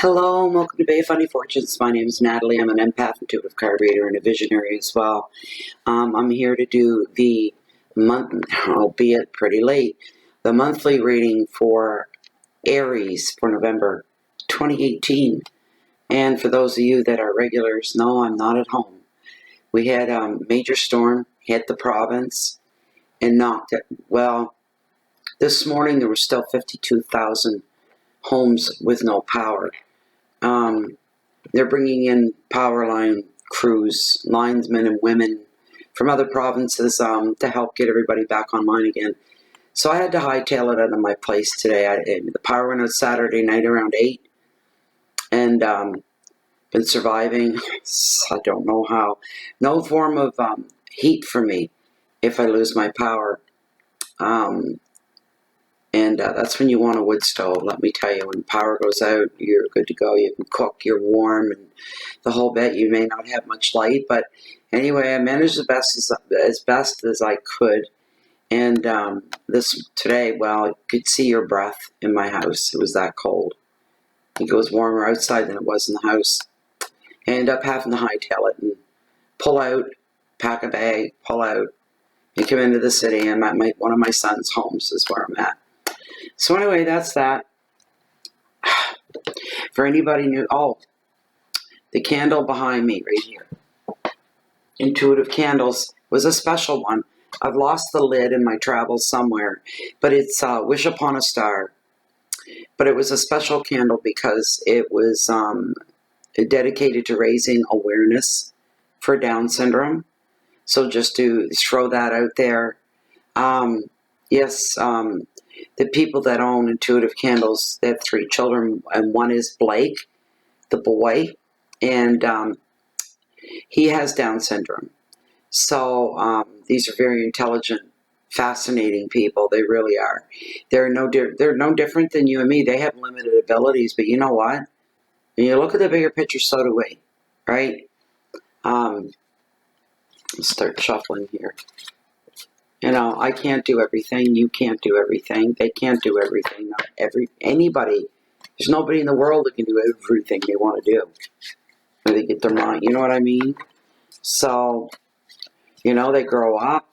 Hello and welcome to Bay of Funny Fortunes. My name is Natalie. I'm an empath, intuitive card reader, and a visionary as well. I'm here to do the albeit pretty late, the monthly reading for Aries for November 2018. And for those of you that are regulars, no, I'm not at home. We had a major storm hit the province and knocked it. Well, this morning there were still 52,000 homes with no power. They're bringing in power line crews, linesmen and women from other provinces to help get everybody back online again. So I had to hightail it out of my place today. The power went out Saturday night around 8, and been surviving. I don't know how. No form of heat for me if I lose my power. That's when you want a wood stove, let me tell you. When power goes out, you're good to go. You can cook, you're warm, and the whole bit. You may not have much light, but anyway, I managed as best as I could. And today, well, I could see your breath in my house. It was that cold. It was warmer outside than it was in the house. I ended up having to hightail it and pull out, pack a bag, pull out, and come into the city. I'm at one of my son's homes is where I'm at. So anyway, that's that. For anybody new, the candle behind me right here, Intuitive Candles, was a special one. I've lost the lid in my travels somewhere, but it's Wish Upon a Star. But it was a special candle because it was dedicated to raising awareness for Down syndrome. So just to throw that out there. The people that own Intuitive Candles, they have 3 children, and one is Blake, the boy, and he has Down syndrome. So these are very intelligent, fascinating people. They really are. They're no different than you and me. They have limited abilities, but you know what? When you look at the bigger picture, so do we, right? Let's start shuffling here. You know, I can't do everything. You can't do everything. They can't do everything. Anybody. There's nobody in the world that can do everything they want to do. When they get their mind. You know what I mean? So, you know, they grow up.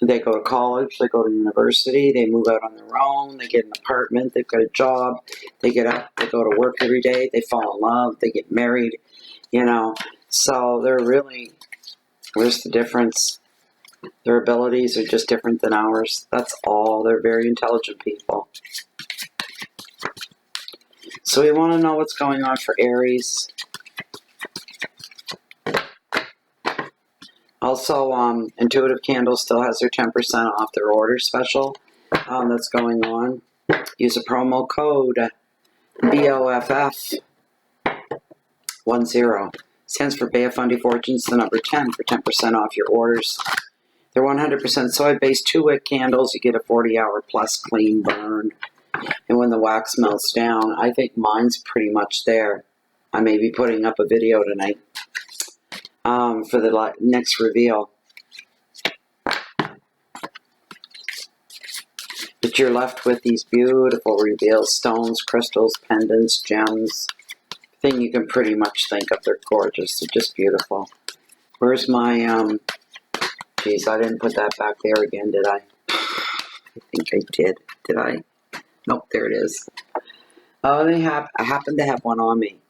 They go to college. They go to university. They move out on their own. They get an apartment. They've got a job. They get up. They go to work every day. They fall in love. They get married. You know. So they're really... Where's the difference? Their abilities are just different than ours. That's all. They're very intelligent people. So we want to know what's going on for Aries. Also, Intuitive Candles still has their 10% off their order special that's going on. Use a promo code BOFF10. Stands for Bay of Fundy Fortunes, the number 10 for 10% off your orders. They're 100% soy-based 2-wick candles. You get a 40-hour plus clean burn. And when the wax melts down, I think mine's pretty much there. I may be putting up a video tonight for the next reveal. But you're left with these beautiful reveals. Stones, crystals, pendants, gems. Thing you can pretty much think of. They're gorgeous. They're just beautiful. Where's my... Geez, I didn't put that back there again, did I? I think I did. Did I? Nope, there it is. Oh, I happen to have one on me.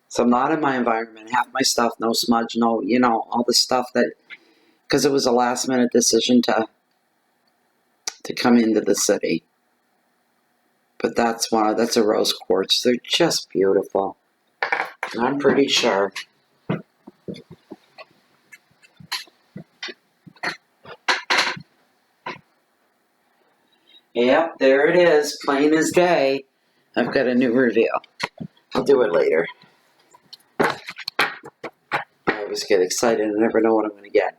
So I'm not in my environment. Half my stuff, no smudge, no, you know, all the stuff that... Because it was a last-minute decision to come into the city. But that's a rose quartz. They're just beautiful. I'm pretty sure... Yep, there it is, plain as day. I've got a new reveal. I'll do it later. I always get excited and never know what I'm going to get.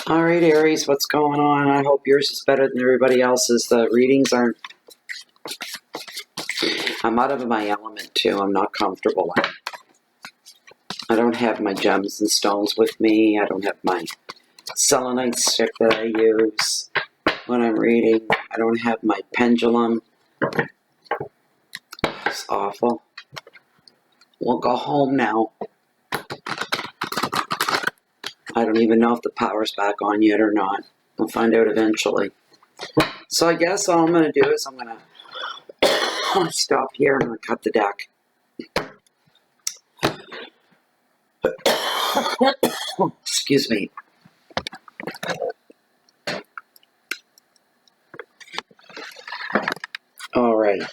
Alright, Aries, what's going on? I hope yours is better than everybody else's. The readings aren't... I'm out of my element, too. I'm not comfortable. I don't have my gems and stones with me. I don't have my selenite stick that I use when I'm reading. I don't have my pendulum. It's awful. We'll go home now. I don't even know if the power's back on yet or not. We'll find out eventually. So I guess all I'm going to do is I'm going to stop here. I'm going to cut the deck. Excuse me. All right.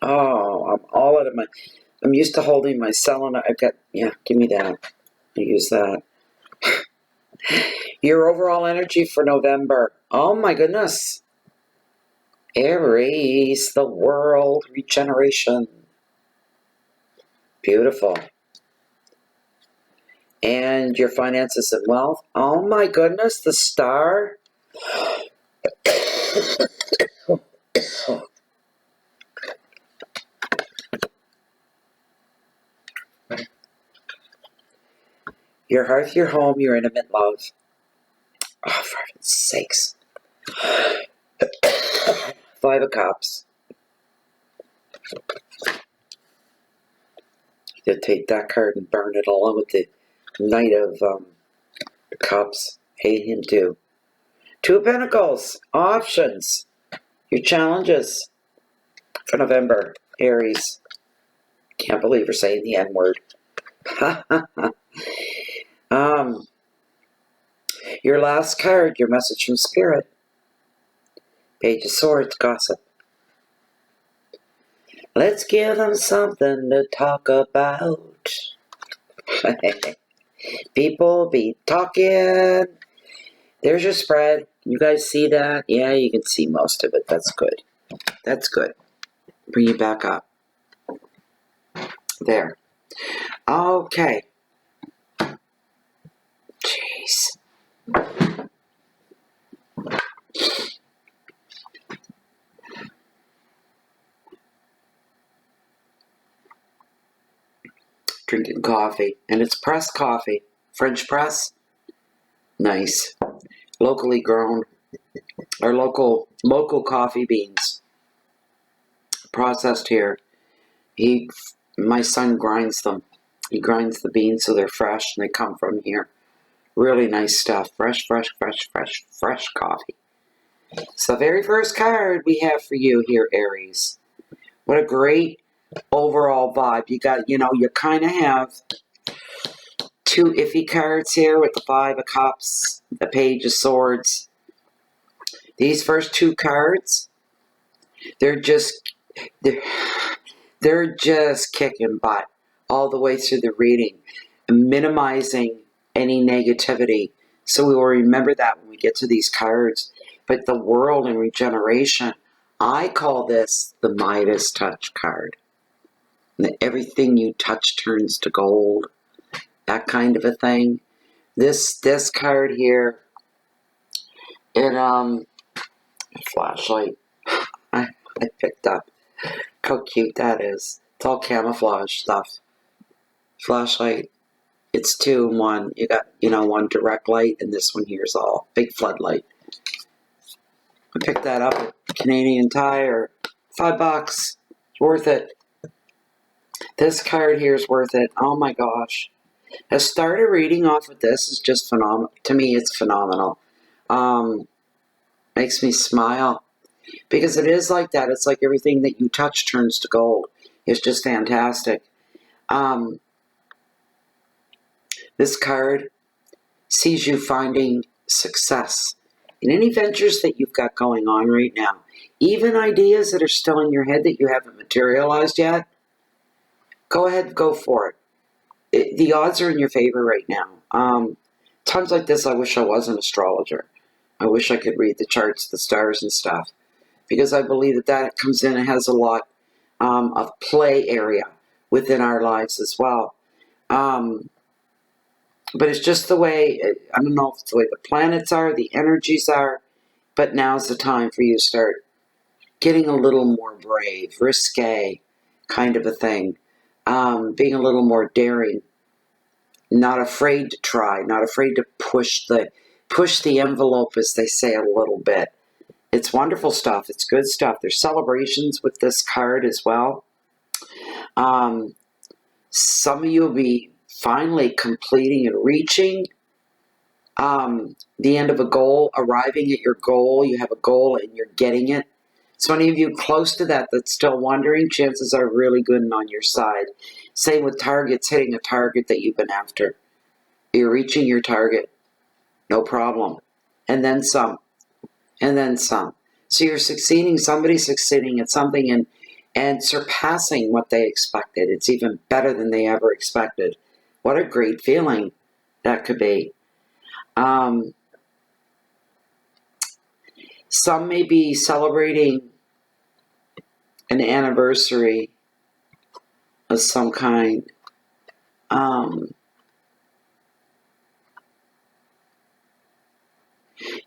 Oh, I'm all out of my... I'm used to holding my selenite. I've got... Yeah, give me that. I use that. Your overall energy for November. Oh my goodness. Aries, the world, regeneration. Beautiful. And your finances and wealth. Oh my goodness, the star. Your hearth, your home, your intimate love. Oh, for heaven's sakes. 5 of Cups. You take that card and burn it along with the Knight of Cups. Hate him too. 2 of Pentacles. Options. Your challenges for November. Aries. Can't believe we're saying the N-word. Your last card, your message from Spirit. Page of Swords, gossip. Let's give them something to talk about. People be talking. There's your spread. You guys see that? Yeah, you can see most of it. That's good. That's good. Bring you back up. There. Okay. Jeez. Drinking coffee. And it's pressed coffee. French press. Nice. Locally grown. Or local coffee beans. Processed here. My son grinds them. He grinds the beans so they're fresh and they come from here. Really nice stuff. Fresh coffee. So the very first card we have for you here, Aries. What a great overall vibe. You got, you kind of have 2 iffy cards here with the 5 of Cups, the Page of Swords. These first 2 cards, they're just kicking butt all the way through the reading, minimizing any negativity. So we will remember that when we get to these cards. But the world and regeneration, I call this the Midas touch card. Everything you touch turns to gold. That kind of a thing. This card here, flashlight I picked up. How cute that is. It's all camouflage stuff. Flashlight. It's 2 in 1. You got, one direct light, and this one here is all big floodlight. I picked that up at Canadian Tire. $5. It's worth it. This card here is worth it. Oh my gosh. I started reading off of this is just phenomenal. To me, it's phenomenal. Makes me smile. Because it is like that. It's like everything that you touch turns to gold. It's just fantastic. This card sees you finding success in any ventures that you've got going on right now. Even ideas that are still in your head that you haven't materialized yet. Go ahead, go for it. The odds are in your favor right now. Times like this, I wish I was an astrologer. I wish I could read the charts, the stars and stuff. Because I believe that comes in and has a lot of play area within our lives as well. But it's just the way, I don't know if it's the way the planets are, the energies are, but now's the time for you to start getting a little more brave, risque kind of a thing. Being a little more daring, not afraid to try, not afraid to push the envelope, as they say, a little bit. It's wonderful stuff. It's good stuff. There's celebrations with this card as well. Some of you will be finally completing and reaching the end of a goal, arriving at your goal. You have a goal and you're getting it. So any of you close to that that's still wondering, chances are really good and on your side. Same with targets, hitting a target that you've been after. You're reaching your target, no problem. And then some, and then some. So you're succeeding, somebody's succeeding at something and surpassing what they expected. It's even better than they ever expected. What a great feeling that could be. Some may be celebrating an anniversary of some kind.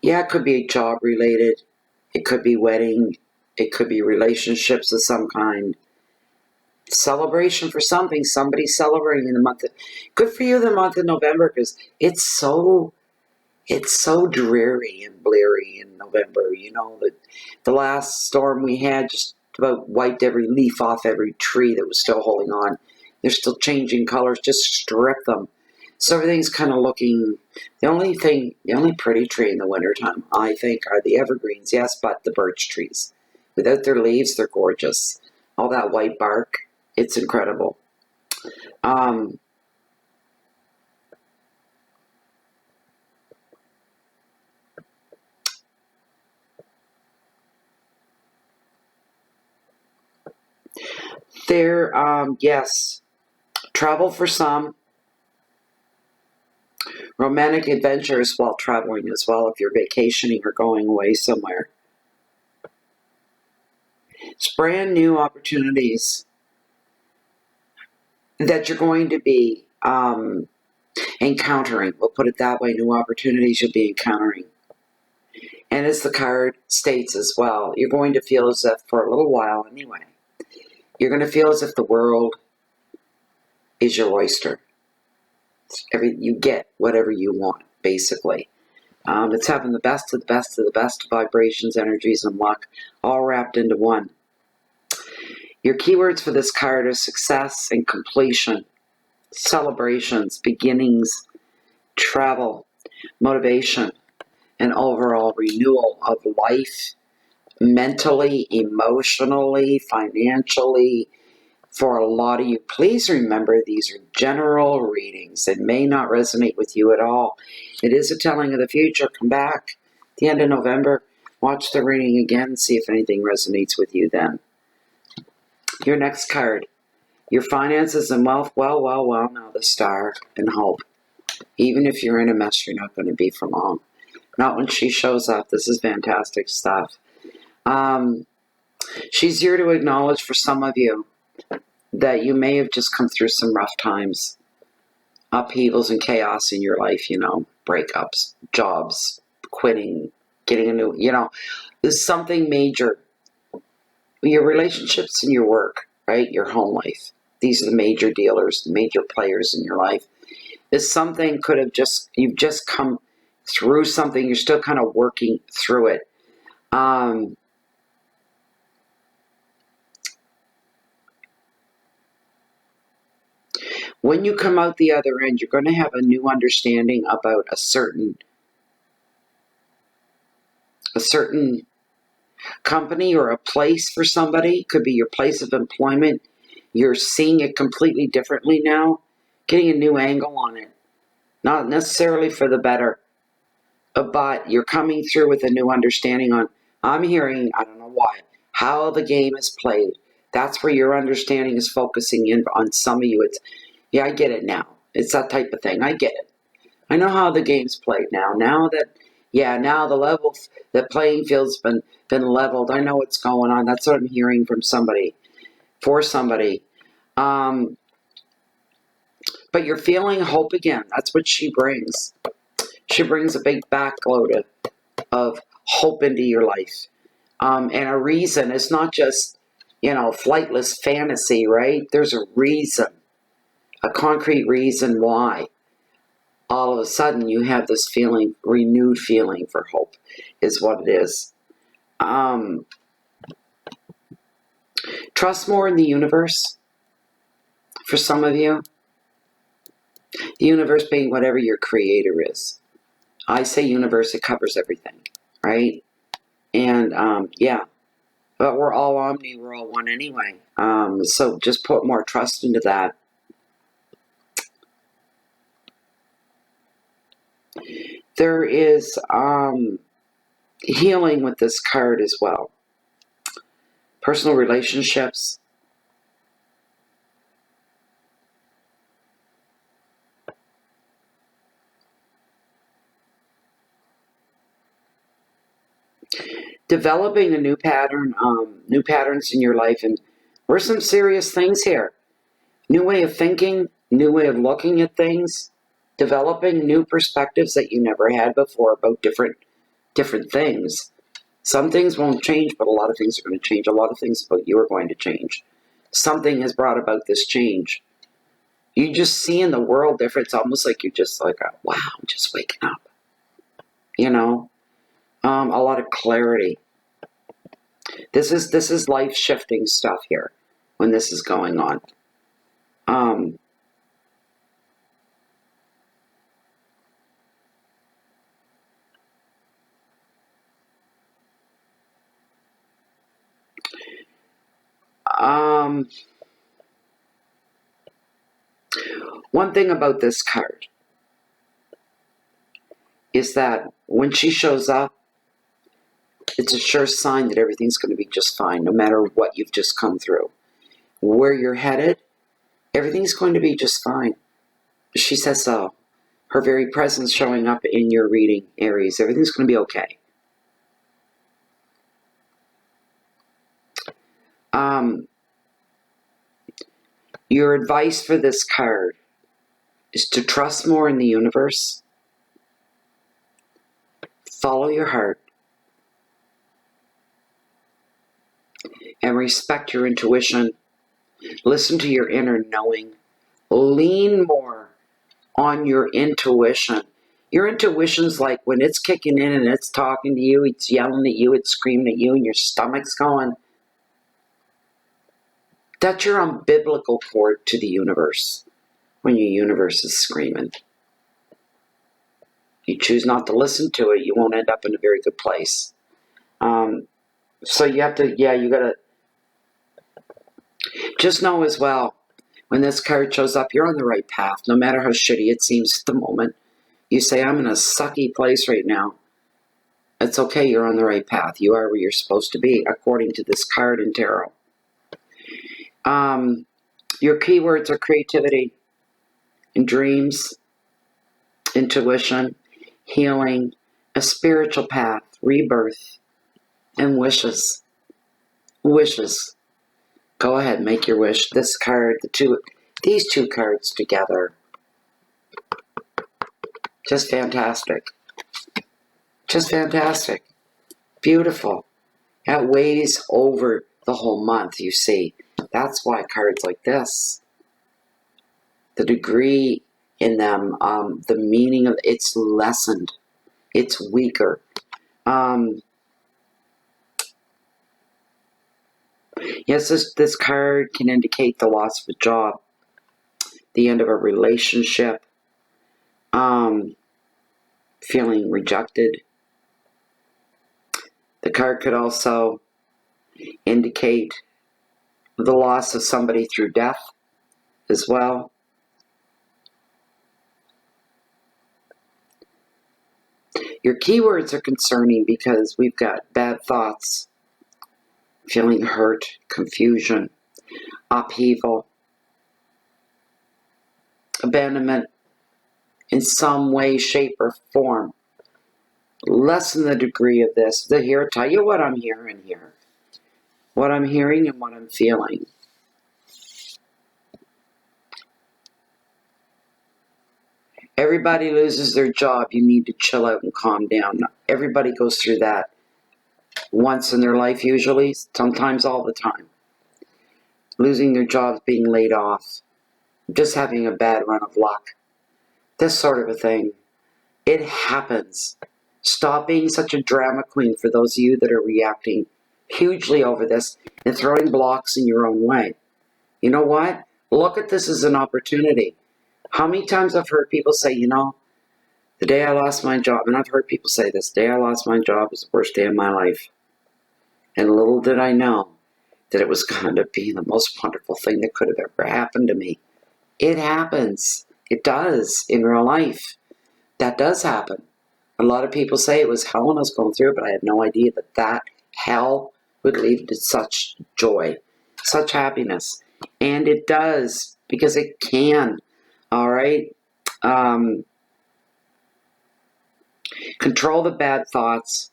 Yeah, it could be job related. It could be wedding. It could be relationships of some kind. Celebration for something. Somebody's celebrating in the month of, good for you, the month of November, because it's so dreary and bleary in November. You know, the last storm we had just about wiped every leaf off every tree that was still holding on. They're still changing colors, just strip them. So everything's kind of looking, the only pretty tree in the wintertime, I think, are the evergreens. Yes, but the birch trees. Without their leaves, they're gorgeous. All that white bark, it's incredible. Yes, travel for some. Romantic adventures while traveling as well, if you're vacationing or going away somewhere. It's brand new opportunities that you're going to be encountering. We'll put it that way, new opportunities you'll be encountering. And as the card states as well, you're going to feel as if, for a little while anyway, you're going to feel as if the world is your oyster. You get whatever you want, basically. It's having the best of the best of the best vibrations, energies, and luck all wrapped into one. Your keywords for this card are success and completion, celebrations, beginnings, travel, motivation, and overall renewal of life, mentally, emotionally, financially. For a lot of you, please remember these are general readings. It may not resonate with you at all. It is a telling of the future. Come back at the end of November, watch the reading again, see if anything resonates with you then. Your next card, your finances and wealth. Well, now the Star and hope. Even if you're in a mess, you're not going to be for long. Not when she shows up. This is fantastic stuff. She's here to acknowledge for some of you that you may have just come through some rough times, upheavals and chaos in your life, you know, breakups, jobs, quitting, getting a new, you know, there's something major. Your relationships and your work, right? Your home life. These are the major dealers, the major players in your life. This something could have you've just come through something, you're still kind of working through it. When you come out the other end, you're going to have a new understanding about a certain company or a place for somebody. Could be your place of employment. You're seeing it completely differently now, getting a new angle on it. Not necessarily for the better, but you're coming through with a new understanding on, I'm hearing, I don't know why, how the game is played. That's where your understanding is focusing in on some of you. It's, yeah, I get it now. It's that type of thing. I get it. I know how the game's played now. Now the playing field's been leveled. I know what's going on. That's what I'm hearing from somebody, for somebody. But you're feeling hope again. That's what she brings. She brings a big backload of hope into your life. And a reason. It's not just, you know, flightless fantasy, right? There's a reason. A concrete reason why all of a sudden you have this feeling, renewed feeling for hope is what it is. Trust more in the universe. for some of you. The universe being whatever your creator is. I say universe, it covers everything, right? And yeah, but we're all omni, we're all one anyway. So just put more trust into that. There is healing with this card as well. Personal relationships. Developing a new pattern, new patterns in your life, and there's some serious things here. New way of thinking, new way of looking at things, developing new perspectives that you never had before about different things. Some things won't change, but a lot of things are going to change. A lot of things about you are going to change. Something has brought about this change. You just see in the world different. It's almost like you're just like, wow, I'm just waking up. You know, a lot of clarity. This is life shifting stuff here when this is going on. One thing about this card is that when she shows up, it's a sure sign that everything's going to be just fine, no matter what you've just come through. Where you're headed, everything's going to be just fine. She says so. Her very presence showing up in your reading, Aries, everything's going to be okay. Your advice for this card is to trust more in the universe. Follow your heart. And respect your intuition. Listen to your inner knowing. Lean more on your intuition. Your intuition's like when it's kicking in and it's talking to you, it's yelling at you, it's screaming at you, and your stomach's going. That's your umbilical cord to the universe when your universe is screaming. You choose not to listen to it, you won't end up in a very good place. So you have to, you got to just know as well, when this card shows up, you're on the right path, no matter how shitty it seems at the moment. You say, I'm in a sucky place right now. It's okay, you're on the right path. You are where you're supposed to be, according to this card in tarot. Your keywords are creativity and dreams, intuition, healing, a spiritual path, rebirth, and wishes. Wishes. Go ahead, make your wish. This card, these two cards together. Just fantastic. Just fantastic. Beautiful. That weighs over the whole month, you see. That's why cards like this, the degree in them, the meaning of it's lessened. It's weaker. Yes, this card can indicate the loss of a job, the end of a relationship, feeling rejected. The card could also indicate the loss of somebody through death as well. Your keywords are concerning because we've got bad thoughts, feeling hurt, confusion, upheaval, abandonment in some way, shape, or form. Lessen the degree of this. Here, tell you what I'm hearing here. What I'm hearing and what I'm feeling. Everybody loses their job. You need to chill out and calm down. Everybody goes through that once in their life, usually, sometimes all the time. Losing their jobs, being laid off, just having a bad run of luck. This sort of a thing. It happens. Stop being such a drama queen for those of you that are reacting hugely over this and throwing blocks in your own way. You know what? Look at this as an opportunity. How many times I've heard people say, you know, the day I lost my job, and I've heard people say this, the day I lost my job was the worst day of my life. And little did I know that it was going to be the most wonderful thing that could have ever happened to me. It happens. It does in real life. That does happen. A lot of people say it was hell when I was going through it, but I had no idea that that hell would lead to such joy, such happiness. And it does, because it can. All right? Control the bad thoughts.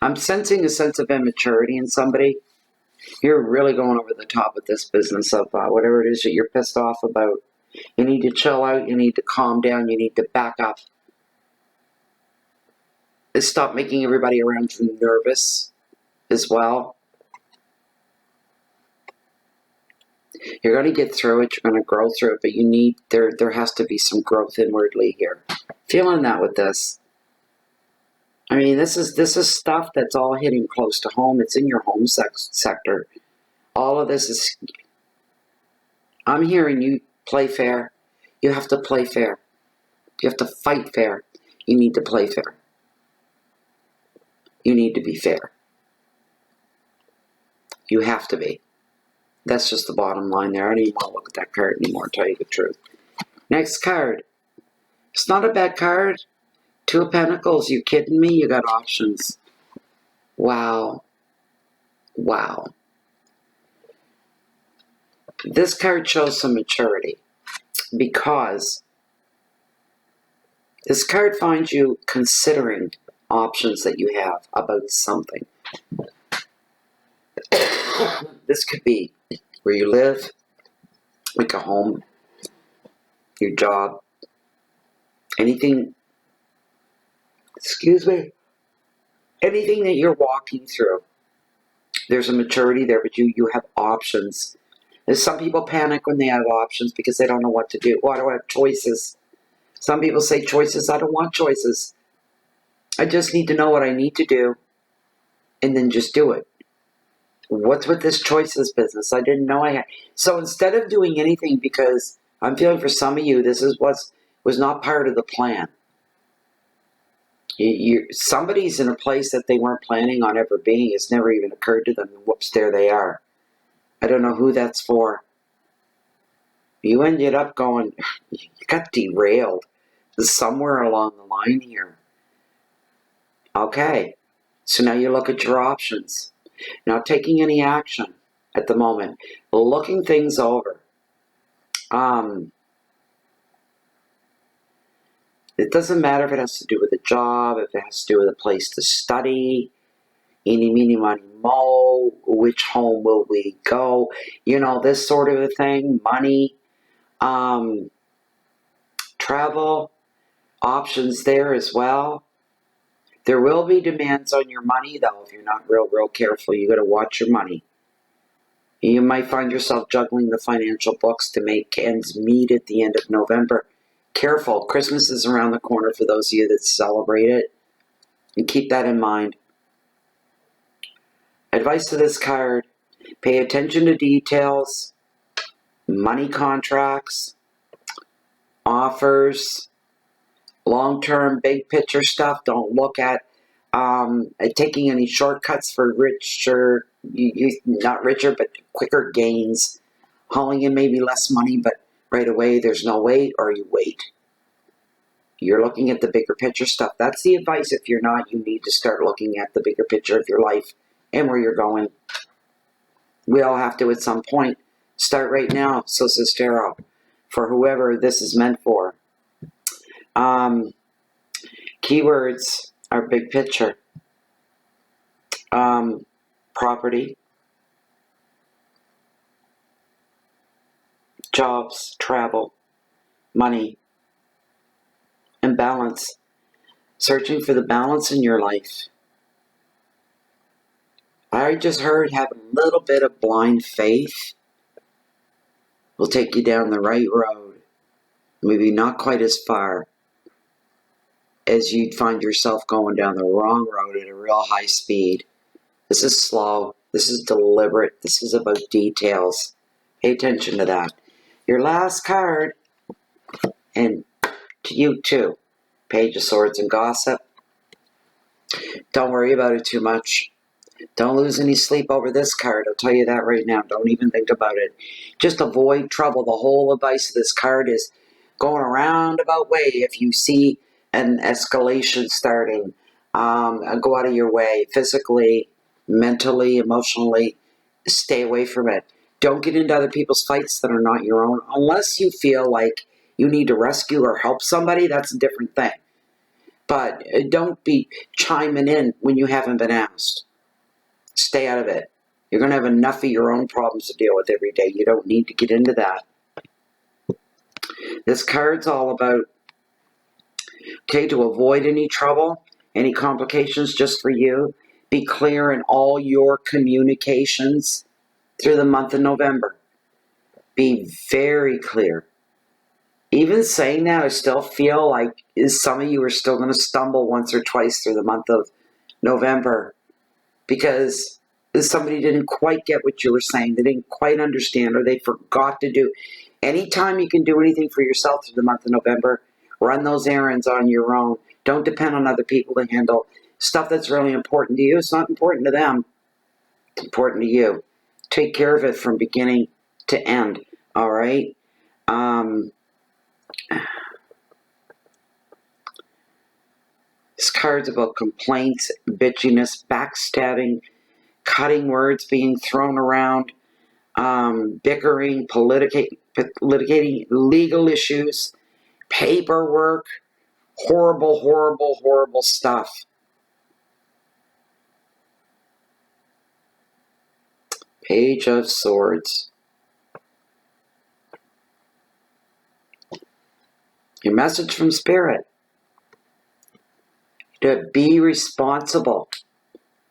I'm sensing a sense of immaturity in somebody. You're really going over the top with this business of whatever it is that you're pissed off about. You need to chill out. You need to calm down. You need to back up. Stop making everybody around you nervous as well. You're going to get through it. You're going to grow through it, but you need, there has to be some growth inwardly here. Feeling that with this. I mean, this is stuff that's all hitting close to home. It's in your home sector. All of this is, I'm hearing you play fair. You have to play fair. You have to fight fair. You need to play fair. You need to be fair. You have to be. That's just the bottom line there. I don't even want to look at that card anymore, to tell you the truth. Next card. It's not a bad card. Two of Pentacles. You kidding me? You got options. Wow. Wow. This card shows some maturity because this card finds you considering options that you have about something. This could be where you live, like a home, your job, anything, anything that you're walking through. There's a maturity there, but you have options. There's some people panic when they have options because they don't know what to do. Oh, I don't have choices. Some people say choices. I don't want choices. I just need to know what I need to do and then just do it. What's with this choices business? I didn't know I had. So instead of doing anything, because I'm feeling for some of you, this is what was not part of the plan. Somebody's in a place that they weren't planning on ever being. It's never even occurred to them. And whoops, there they are. I don't know who that's for. You ended up going, you got derailed somewhere along the line here. Okay, so now you look at your options. Not taking any action at the moment. Looking things over. It doesn't matter if it has to do with a job, if it has to do with a place to study, eeny, meeny, miny, mo, which home will we go, you know, this sort of a thing, money, travel, options there as well. There will be demands on your money, though, if you're not real careful. You got to watch your money. You might find yourself juggling the financial books to make ends meet at the end of November. Careful, Christmas is around the corner for those of you that celebrate it. And keep that in mind. Advice to this card, pay attention to details, money contracts, offers, long-term, big picture stuff. Don't look at taking any shortcuts for richer, not richer, but quicker gains. Hauling in maybe less money, but right away there's no wait, or you wait. You're looking at the bigger picture stuff. That's the advice. If you're not, you need to start looking at the bigger picture of your life and where you're going. We all have to at some point. Start right now, so says Tarot, for whoever this is meant for. Keywords are big picture. Property, jobs, travel, money, and balance. Searching for the balance in your life. I just heard have a little bit of blind faith will take you down the right road. Maybe not quite as far as you'd find yourself going down the wrong road at a real high speed. This is slow. This is deliberate. This is about details. Pay attention to that. Your last card, and to you too, Page of Swords and Gossip. Don't worry about it too much. Don't lose any sleep over this card. I'll tell you that right now. Don't even think about it. Just avoid trouble. The whole advice of this card is going a roundabout way. If you see an escalation starting, go out of your way. Physically, mentally, emotionally, stay away from it. Don't get into other people's fights that are not your own. Unless you feel like you need to rescue or help somebody, that's a different thing. But don't be chiming in when you haven't been asked. Stay out of it. You're going to have enough of your own problems to deal with every day. You don't need to get into that. This card's all about, okay, to avoid any trouble, any complications just for you. Be clear in all your communications through the month of November. Be very clear. Even saying that, I still feel like some of you are still going to stumble once or twice through the month of November because somebody didn't quite get what you were saying. They didn't quite understand, or they forgot to do. Anytime you can do anything for yourself through the month of November, run those errands on your own. Don't depend on other people to handle stuff that's really important to you. It's not important to them. It's important to you. Take care of it from beginning to end. All right? This card's about complaints, bitchiness, backstabbing, cutting words being thrown around, bickering, litigating legal issues, paperwork, horrible, horrible, horrible stuff. Page of Swords. Your message from Spirit. To be responsible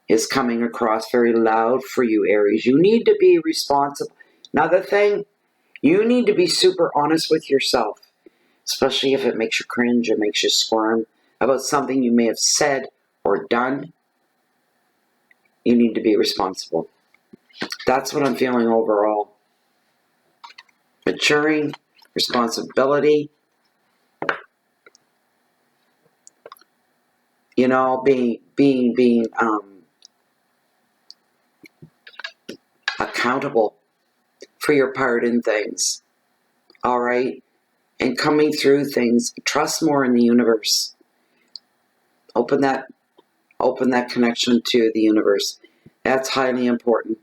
is coming across very loud for you, Aries. You need to be responsible. Another thing, you need to be super honest with yourself, especially if it makes you cringe or makes you squirm about something you may have said or done. You need to be responsible. That's what I'm feeling overall. Maturing, responsibility, you know, being accountable for your part in things. All right? And coming through things. Trust more in the universe. Open that connection to the universe. That's highly important.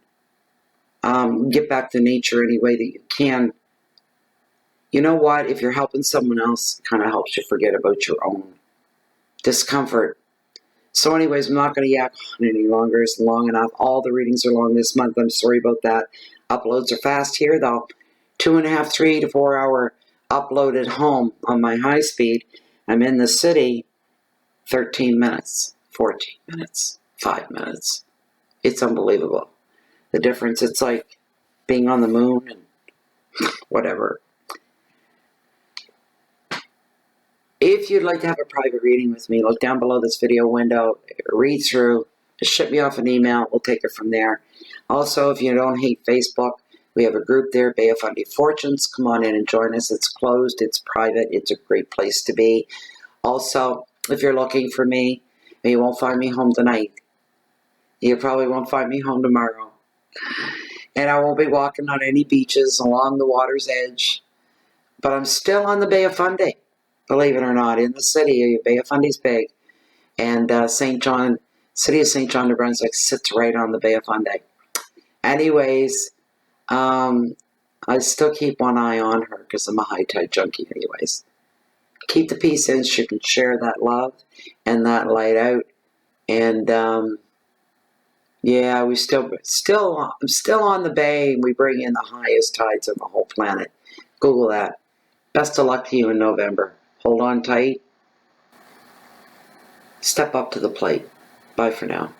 Get back to nature any way that you can. You know what? If you're helping someone else, it kind of helps you forget about your own discomfort. So anyways, I'm not going to yak on any longer. It's long enough. All the readings are long this month. I'm sorry about that. Uploads are fast here, though. 2.5, 3 to 4 hour upload at home on my high speed. I'm in the city 13 minutes, 14 minutes, 5 minutes. It's unbelievable. The difference, it's like being on the moon and whatever. If you'd like to have a private reading with me, look down below this video window, read through, just ship me off an email, we'll take it from there. Also, if you don't hate Facebook, we have a group there, Bay of Fundy Fortunes. Come on in and join us. It's closed, it's private, it's a great place to be. Also, if you're looking for me, and you won't find me home tonight, you probably won't find me home tomorrow. And I won't be walking on any beaches along the water's edge. But I'm still on the Bay of Fundy. Believe it or not, in the city, Bay of Fundy's big. And St. John, city of St. John, New Brunswick sits right on the Bay of Fundy. Anyways, I still keep one eye on her because I'm a high-tide junkie anyways. Keep the peace in so you can share that love and that light out. And, yeah, I'm still on the bay, and we bring in the highest tides on the whole planet. Google that. Best of luck to you in November. Hold on tight. Step up to the plate. Bye for now.